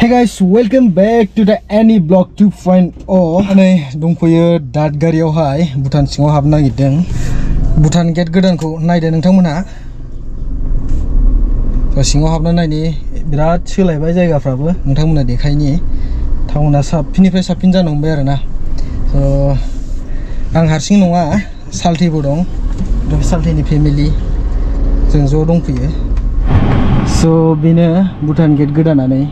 Hey guys, welcome back to the Any Blog 2.0. नै दंफैयो दाद गारियावहाय भुटान सिङाव हाबनो नागिरदों। भुटान गेट गोदानखौ नायदो नोंथांमोना। सिङाव हाबना नायनि बिराद सोलायबाय जायगाफ्राबो नोंथांमोना देखायनि टाउना साबसिननिफ्राय साबसिन जानो हमबाय आरोना। आं हारसिं नङा, साल्टिबो दं। साल्टिनि फेमिलि जों ज' दंफैयो। बेनो भुटान गेट गोदानानै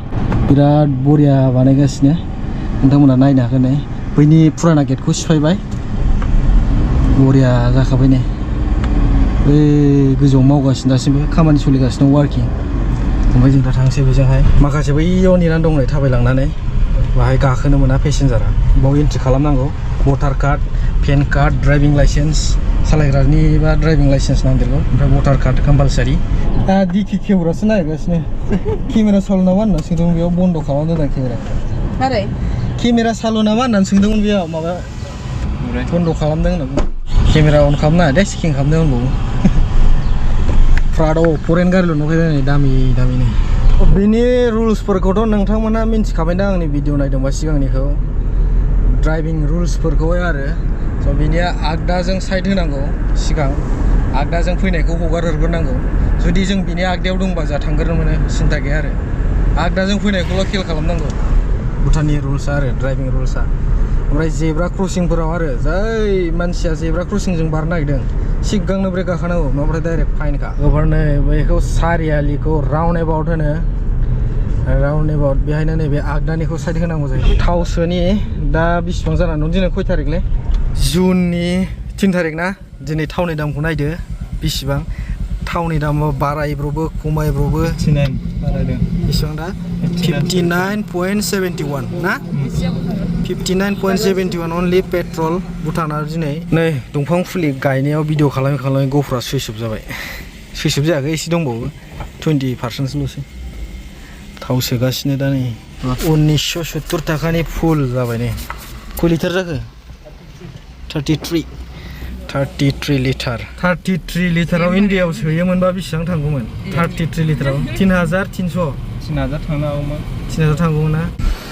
बिराद बरिया बानायगासिनो नोंथांमोना नायनो हागोन। नै बैनि फुराना गेटखौ सिफायबाय, बरिया जाखाबाय। नै बै गोजौआव मावगासिनो दासिमबो खामानि सोलिगासिनो वार्किं। ओमफ्राय जों दा थांसै बेजोंहाय। माखासे बैयाव नेनानै दं नै थाबायलांनानै, बाहाय गाखोनो मोना पेसेन्जारा। बाव एन्ट्रि खालामनांगौ, voter card, PAN card, driving licence, सालायग्रानि बा ड्राइभिं लाइसेन्स नांदेरगौ, ओमफ्राय भटार कार्ड कम्पालसारि। दा दिखि खेवग्रासो नागिरगासिनो। केमेरा सालु नामा होनना सोंदोंमोन, बेयाव बन्द खालामना दोनदों केमेरा। मारै केमेरा सालु नामा होननानै सोंदोंमोन, बेयाव माबा बन्द खालामदों होनना बुंदों। केमेरा अन खालामनाङा दे, चेकिं खालामदों होनबावो। प्राद' फरेन गारिल' नुखायबाय नै, दामि दामिनो। बेनि रुल्सफोरखौथ' नोंथांमोना मिन्थिखाबायदा आंनि भिडिअ नायदोंबा सिगांनिखौ, ड्राइभिं रुल्सफोरखौहाय आरो। बेनिया आगदाजों साइड होनांगौ, सिगां आगदाजों फैनायखौ हगार हरग्रोनांगौ। जुदि जों बिनि आगदायाव दंबा जा थांग्रोनो मोनो, सिन्था गैया आरो। आगदाजों फैनायखौल' खेल खालामनांगौ, भुटाननि रुल्सआ आरो ड्राइभिं रुल्सआ। ओमफ्राय जेब्रा क्रसिंफोराव आरो जाय मानसिया जेब्रा क्रसिंजों बारनो नागिरदों, सिगांनो ब्रेक गाखानांगौ, नङाबाथाय डाइरेक्ट फाइनखा। नै बैखौ सारियालिखौ राउन्ड एबाउट होनो, राउन्ड एबाउट। बेहायनो नैबे आगदानिखौ साइड होनांगौ जायो। थाव सोनि दा बेसेबां जानानै दं? दिनै खय थारिखलै? जुननि 3 थारिख ना? दिनै थावनि दामखौ नायदो बेसेबां। थावनि दामा बारायब्रबो खमायब्रबो। 59 बारायदों। बेसेबां दा? 59.71 ना? 59.71 अनलि पेट्रल। भुटाना दिनै नै दंफां फुलि गायनायाव भिडिअ खालामै गफोरा सुइस अफ जाबाय। सुइस अफ जायाखै, एसे दंबावो, 20%ल'सै। थाव सोगासिनो दा नै 1970 थाखानि फुल जाबाय। नै खय लिटार जाखो? 33 लिटार। 33 लिटाराव इन्डियायाव सोयोमोनबा बेसेबां थांगौमोन? 33 लिटाराव 3300 थांनो हागौमोन। 3000 थांगौमोन ना?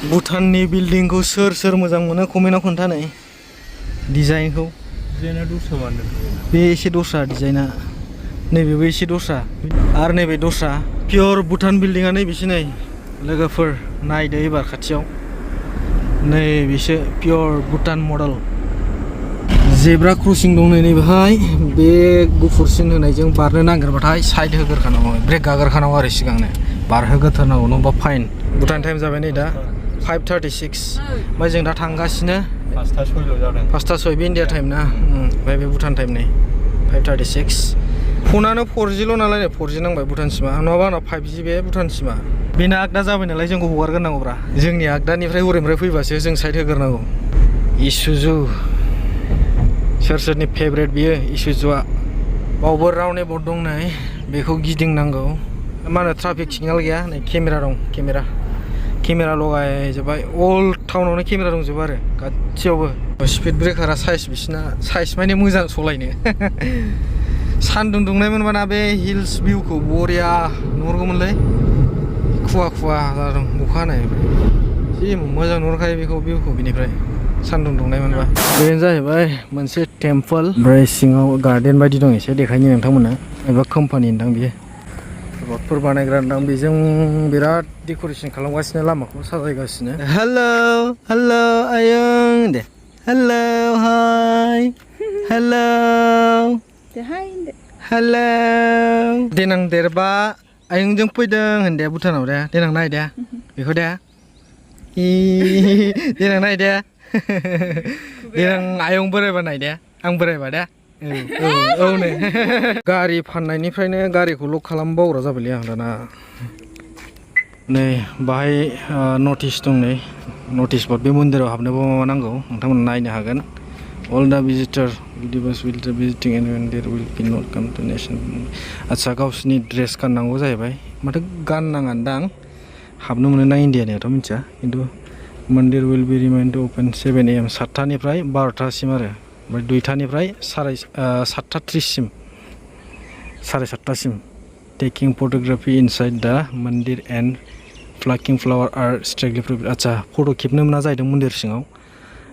भुटाननि बिल्डिंखौ सोर मोजां मोनो कमेन्टआव खोन्थानाय। डिजाइनखौ डिजाइना दस्रा बानायदों। बे एसे दस्रा डिजाइना, नैबेबो एसे दस्रा, आरो नैबे दस्रा। पियर भुटान बिल्डिंआ नैबेसो। नै लोगोफोर नायदो एबार खाथियाव, नैबेसो पियर भुटान मडेल। जेब्रा क्रसिं दं नै बेहाय। बे गुफुरसिन होनायजों बारनो नागिरबाथाय साइड होग्रोखानांगौ, ब्रेक गाग्रोखानांगौ आरो सिगांनो, बारहोग्रोथारनांगौ, नङाबा फाइन। भुटान टाइम जाबाय नै दा 5:36। ओमफ्राय जों दा थांगासिनो 5:06 जादों। 5:06 बे इन्डिया टाइम ना। ओमफ्राय बे भुटान टाइम नै 5:36। फनानो 4G ल' नालाय, नै 4G नांबाय भुटानसिमा, नङाबा आंनाव 5G बे भुटानसिमा। बेनो आगदा जाबाय नालाय, जोंखौ हगारग्रोनांगौब्रा। जोंनि आगदानिफ्राय हरैनिफ्राय फैबासो जों साइड होग्रोनांगौ। इसुजु सोरनि फेभरेट बियो? इसुजुआ। बावबो राउन्ड एबाउट दं नै, बेखौ गिदिंनांगौ। मा होनो, ट्राफिक सिगनेल गैया। नै केमेरा दं, केमेरा लगायजोब्बाय। अल टाउनावनो केमेरा दंजोबो आरो गासैयावबो। स्पिड ब्रेकारा साइज, बिसिना साइज माने मोजां सलायनो। सान्दुं दुंनायमोनबा ना बे हिल्स भिउखौ बरिया नुहुरगौमोनलै। खुवा जादों अखा हानाय, जि मोजां नुहुरखायो बेखौ, भिउखौ बिनिफ्राय सान्दुं दुंनायमोनबा। बेनो जाहैबाय मोनसे टेम्पल, ओमफ्राय सिङाव गार्डेन बायदि दं, एसे देखायनि नोंथांमोना। एबा कम्पानि होनदां बियो, रडफोर बानायग्रा होनदां। बेजों बिराद डेक'रेसन खालामगासिनो, लामाखौ साजायगासिनो। हेल' आयं दे। हेल' हाय। हेल' देनां देरबा आयंजों फैदों होन दे भुटानाव दे। देनां नाय दे बेखौ दे। देनां नाय दे। देनां आयं बोरायबा नाय दे, आं बोरायबा दे। औ नै गारि फाननायनिफ्रायनो गारिखौ लक खालाम बावग्रा जाबायलै आं दाना। नै बाहाय नटिस दं, नै नटिस बर्ड। बे मन्दिराव हाबनोबा मा नांगौ नोंथांमोना नायनो हागोन। अल दा visitor visiting and there will be not come to nation। आदसा गावसिनि ड्रेस गाननांगौ जाहैबाय। माथो गाननाङादां, हाबनो मोनो ना इण्डियानियाथ' मिथिया, खिन्थु मन्दिर will be remain to open 7 AM 7टानिफ्राय 12टासिम आरो। ओमफ्राय 2टानिफ्राय 7:30सिम, 7:30सिम। टेकिं फट'ग्राफि इनसाइड दा मन्दिर एन्ड फ्लाकिं फ्लावर आर्ट स्ट्रेगलिफ्र आच्छा फट' खेबनो मोना जाहैदों मन्दिर सिङाव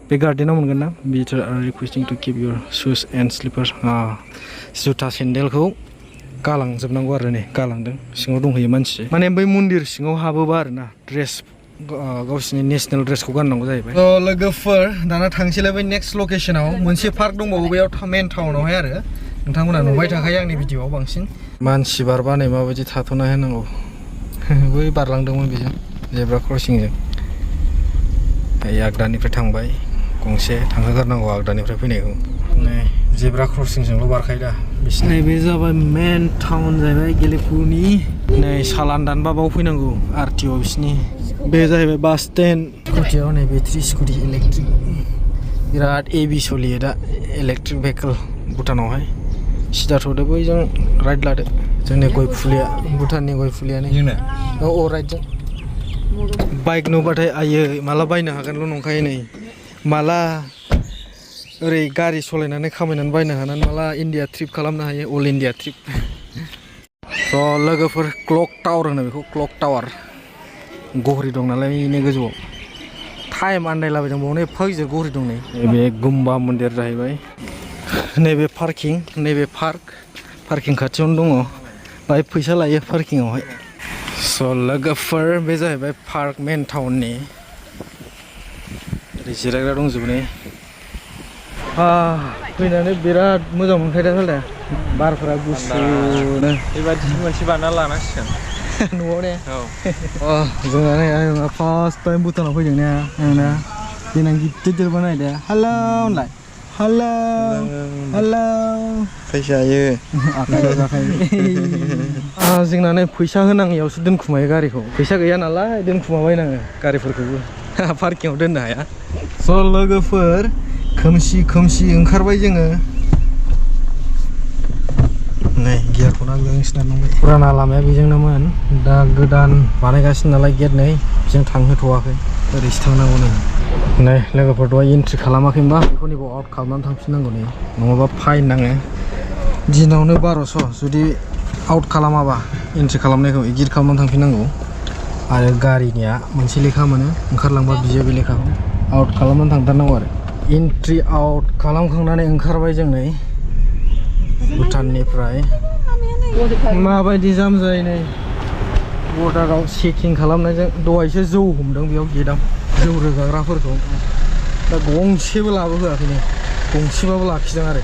बे गार्डेनाव मोनगोन ना बिटर are requesting to keep your shoes and slippers जुथा सेन्देलखौ गालांजोबनांगौ आरो नै गालांदों सिङाव दंहैयो मानसि माने बै मन्दिर सिङाव हाबोबा आरो ना ड्रेस गावसिनि नेसनेल ड्रेसखौ गाननांगौ जाहैबाय लोगोफोर दाना थांसैलाय बै नेक्स्ट लकेसनाव मोनसे पार्क दंबावो बेयाव मेन टाउनावहाय आरो नोंथांमोना नुबाय थाखायो आंनि भिडिअआव बांसिन मानसि बारबा नै माबायदि थाथ'ना होनांगौ बै बारलांदोंमोन बेजों जेब्रा क्रसिंजों आगदानिफ्राय थांबाय गंसे थांहोगारनांगौ आगदानिफ्राय फैनायखौ नै जेब्रा क्रसिंजोंल' बारखायो दा बिसिनि बे जाबाय मेन टाउन जाहैबाय गेलेफुनि नै सालान दानबा बाव फैनांगौ आरटिअ बिसिनि बे जाहैबाय बास स्टेन्ड स्कुटियाव नै बेटारि स्कुटि इलेक्ट्रिक बिराद एभि सोलियो दा इलेक्ट्रिक भेहिकल भुटानावहाय सिदा थ'दो बैजों राइट लादो जोंनि गय फुलिया भुटाननि गय फुलियानो औ राइटजों बाइक नुबाथाय आयै माला बायनो हागोनल' नंखायो नै माला ओरै गारि सालायनानै खामायनानै बायनो हानानै माला इन्डिया ट्रिप खालामनो हायो अल इन्डिया ट्रिप स' लोगोफोर क्लक टावार होनो बेखौ क्लक टावार घरि दं नालाय नै गोजौआव टाइम आन्दायलाबायदों बावनो एफा गिदिर घरि दं नै बे गुम्बा मन्दिर जाहैबाय नैबे पार्किं नैबे पार्किं खाथियावनो दङ बाहाय फैसा लायो पार्किंआवहाय स' लोगोफोर बे जाहैबाय पार्क मेन टाउननि ओरै जिरायग्रा दंजोबो नै फैनानै बिराद मोजां मोनखायो दा बारफोरा गुसुनो बेबायदि मोनसे बानायना लानांसिगोन न'आव ने जोंहा नै आं फार्स्ट टाइम भुटानाव फैदों ने आंना देनां गिदिर देरबा नायदो हेल' होनलाय हेल' फैसायो जोंना नै फैसा होनाङैयावसो दोनखुमायो गारिखौ फैसा गैया नालाय दोनखुमाबायनाङो गारिफोरखौबो पार्किंआव दोननो हाया स' लोगोफोर खोमसि खोमसि ओंखारबाय जोङो नै गियारखौनो आं सिनारनांबाय फुराना लामाया बेजोंनोमोन दा गोदान बानायगासिनो नालाय गेट नै बेजों थांहोथ'वाखै ओरैसो थांनांगौ नै लोगोफोर दहाय एन्ट्रि खालामाखैमोनबा बेखौ नैबाव आउट खालामनानै थांफिननांगौ नै नङाबा फाइन नाङो दिनावनो 1200 जुदि आउट खालामाबा एन्ट्रि खालामनायखौ एडिट खालामनानै थांफिननांगौ आरो गारिनिया मोनसे लेखा मोनो ओंखारलांबा बियो बे लेखाखौ आउट खालामनानै थांथारनांगौ आरो एन्ट्रि आउट खालामखांनानै ओंखारबाय जों नै भुटाननिफ्राय माबायदि जाम जायो नै बर्डाराव चेकिं खालामनायजों दहायसो जौ हमदों बेयाव गेटआव जौ रोगाग्राफोरखौ दा गंसेबो लाबोहोआखै नै गंसेबाबो लाखिदों आरो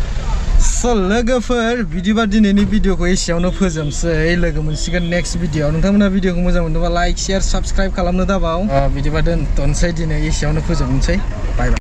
स' लोगोफोर बिदिबा दिनैनि भिडिअखौ एसेयावनो फोजोबसै लोगो मोनसिगोन नेक्स्ट भिडिअआव नोंथांमोना भिडिअखौ मोजां मोनदोंबा लाइक शेयार साबस्क्राइब खालामनो दाबाव बिदिबा दोनथ'नोसै दिनै एसेयावनो फोजोबनोसै बाय बाय